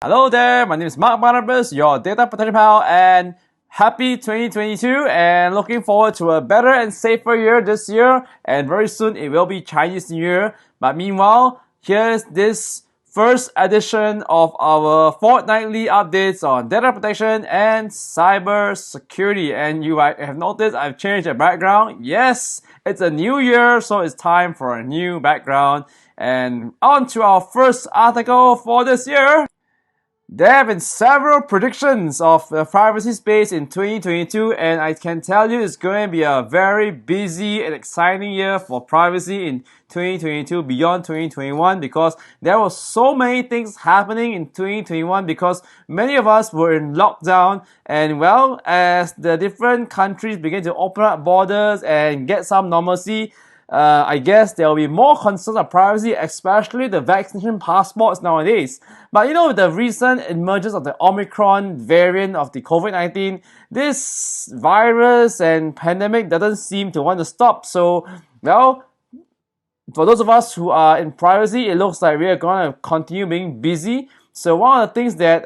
Hello there, my name is Barnabas, your data protection pal, and happy 2022 and looking forward to a better and safer year this year, and very soon it will be Chinese New Year. But meanwhile, here's this first edition of our fortnightly updates on data protection and cyber security. And you might have noticed I've changed the background. Yes, it's a new year, so it's time for a new background. And on to our first article for this year. There have been several predictions of the privacy space in 2022, and I can tell you it's going to be a very busy and exciting year for privacy in 2022 beyond 2021, because there were so many things happening in 2021 because many of us were in lockdown. And well, as the different countries begin to open up borders and get some normalcy, I guess there will be more concerns of privacy, especially the vaccination passports nowadays. But with the recent emergence of the Omicron variant of the COVID-19, this virus and pandemic doesn't seem to want to stop. So, well, for those of us who are in privacy, it looks like we are going to continue being busy. So one of the things that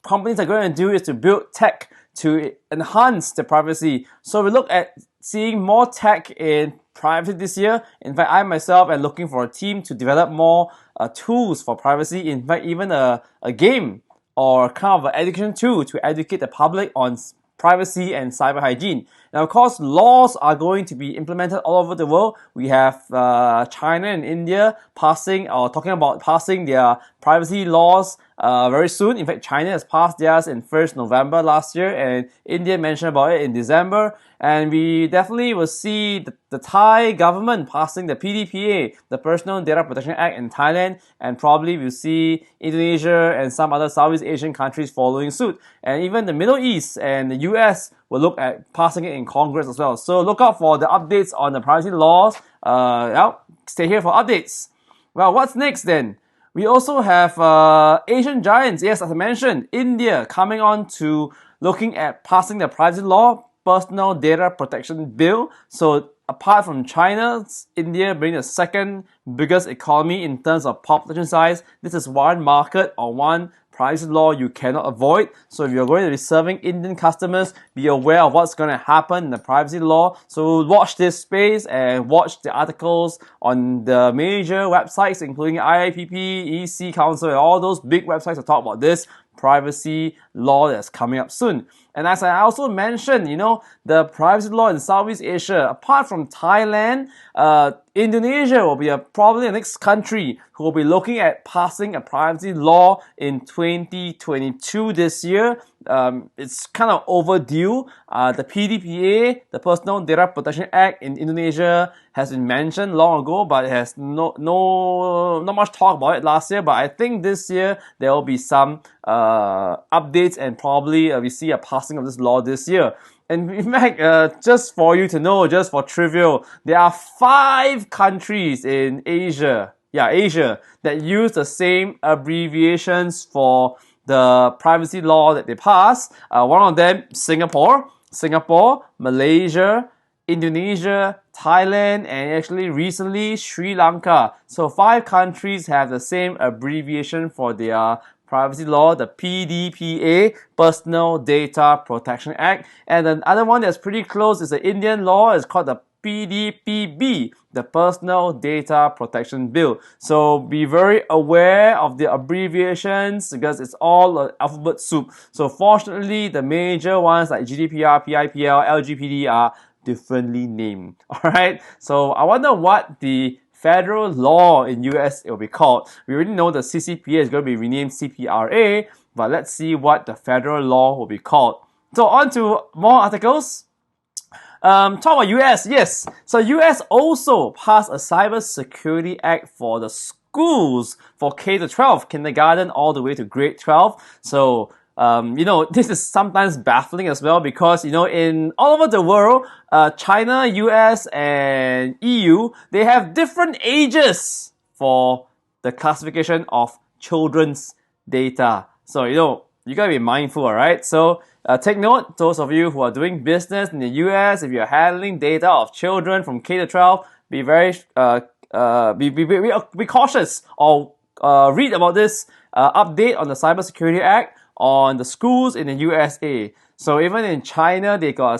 companies are going to do is to build tech to enhance the privacy. So we look at seeing more tech in privacy this year. In fact, I myself am looking for a team to develop more tools for privacy. In fact, even a game or kind of an education tool to educate the public on privacy and cyber hygiene. Now, of course, laws are going to be implemented all over the world. We have China and India talking about passing their privacy laws very soon. In fact, China has passed theirs in 1st November last year, and India mentioned about it in December. And we definitely will see the Thai government passing the PDPA, the Personal Data Protection Act in Thailand, and probably we'll see Indonesia and some other Southeast Asian countries following suit. And even the Middle East and the US will look at passing it in Congress as well. So look out for the updates on the privacy laws. Stay here for updates. Well, what's next then? We also have Asian giants. Yes, as I mentioned, India coming on to looking at passing the privacy law, Personal Data Protection Bill. So apart from China, India being the second biggest economy in terms of population size, this is one market or one privacy law you cannot avoid. So if you're going to be serving Indian customers, be aware of what's going to happen in the privacy law. So watch this space and watch the articles on the major websites, including IIPP, EC Council, and all those big websites that talk about this privacy law that's coming up soon. And as I also mentioned, the privacy law in Southeast Asia, apart from Thailand, Indonesia will be probably the next country who will be looking at passing a privacy law in 2022 this year. It's kind of overdue. The PDPA, the Personal Data Protection Act in Indonesia, has been mentioned long ago, but it has not much talk about it last year. But I think this year there will be some updates, and probably we see a passing of this law this year. And in fact, just for you to know, just for trivial, there are 5 countries in Asia, that use the same abbreviations for the privacy law that they pass. One of them, Singapore, Malaysia, Indonesia, Thailand, and actually recently Sri Lanka. So 5 countries have the same abbreviation for their privacy law, the PDPA, Personal Data Protection Act. And the other one that's pretty close is the Indian law. It's called the PDPB, the Personal Data Protection Bill. So be very aware of the abbreviations because it's all an alphabet soup. So fortunately, the major ones like GDPR, PIPL, LGPD are differently named. Alright, so I wonder what the federal law in US it will be called. We already know the CCPA is going to be renamed CPRA, but let's see what the federal law will be called. So on to more articles. Talk about US, yes. So US also passed a Cyber Security Act for the schools for K-12, kindergarten all the way to grade 12. So this is sometimes baffling as well because, in all over the world, China, US, and EU, they have different ages for the classification of children's data. So, you gotta be mindful, alright? So, take note, those of you who are doing business in the US, if you're handling data of children from K to 12, be very, be cautious or read about this update on the Cybersecurity Act on the schools in the USA. So even in China, they got a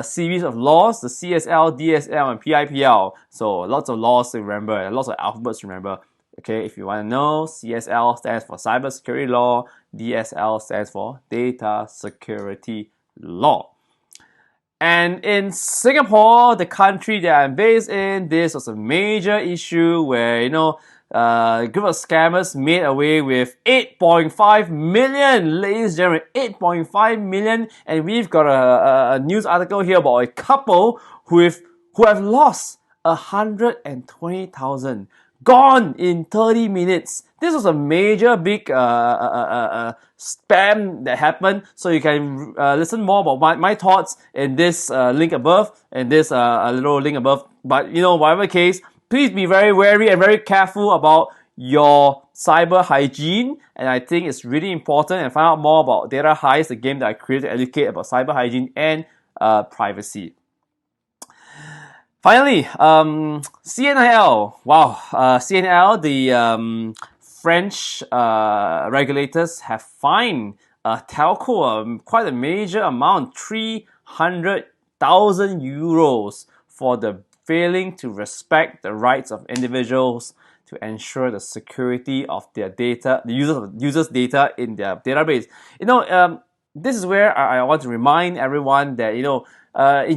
series of laws, the CSL, DSL, and PIPL. So lots of laws to remember, and lots of alphabets to remember. Okay, if you want to know, CSL stands for Cybersecurity Law, DSL stands for Data Security Law. And in Singapore, the country that I'm based in, this was a major issue where, a group of scammers made away with 8.5 million, ladies and gentlemen, 8.5 million. And we've got a news article here about a couple who have lost 120,000. Gone in 30 minutes. This was a major big spam that happened. So you can listen more about my thoughts in this link above, and this little link above. But whatever case, please be very wary and very careful about your cyber hygiene. And I think it's really important, and find out more about Data Heist, the game that I created to educate about cyber hygiene and privacy. Finally, CNIL. Wow, CNIL, the French regulators have fined telco quite a major amount, 300,000 euros, for the failing to respect the rights of individuals to ensure the security of their data, the users' data in their database. This is where I want to remind everyone that in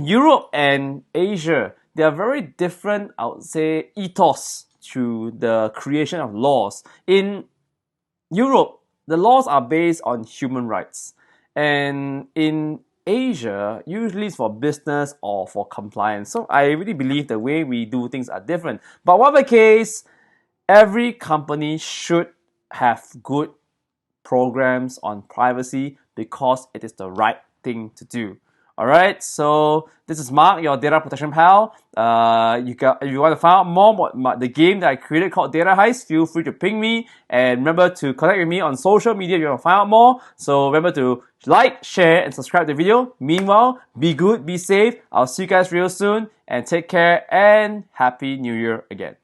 Europe and Asia, there are very different, I would say, ethos to the creation of laws. In Europe, the laws are based on human rights. And in Asia, usually it's for business or for compliance. So I really believe the way we do things are different. But whatever case, every company should have good programs on privacy because it is the right thing to do. Alright, so this is Mark, your data protection pal. If you want to find out more about the game that I created called Data Heist, feel free to ping me. And remember to connect with me on social media if you want to find out more. So remember to like, share, and subscribe to the video. Meanwhile, be good, be safe. I'll see you guys real soon. And take care, and Happy New Year again.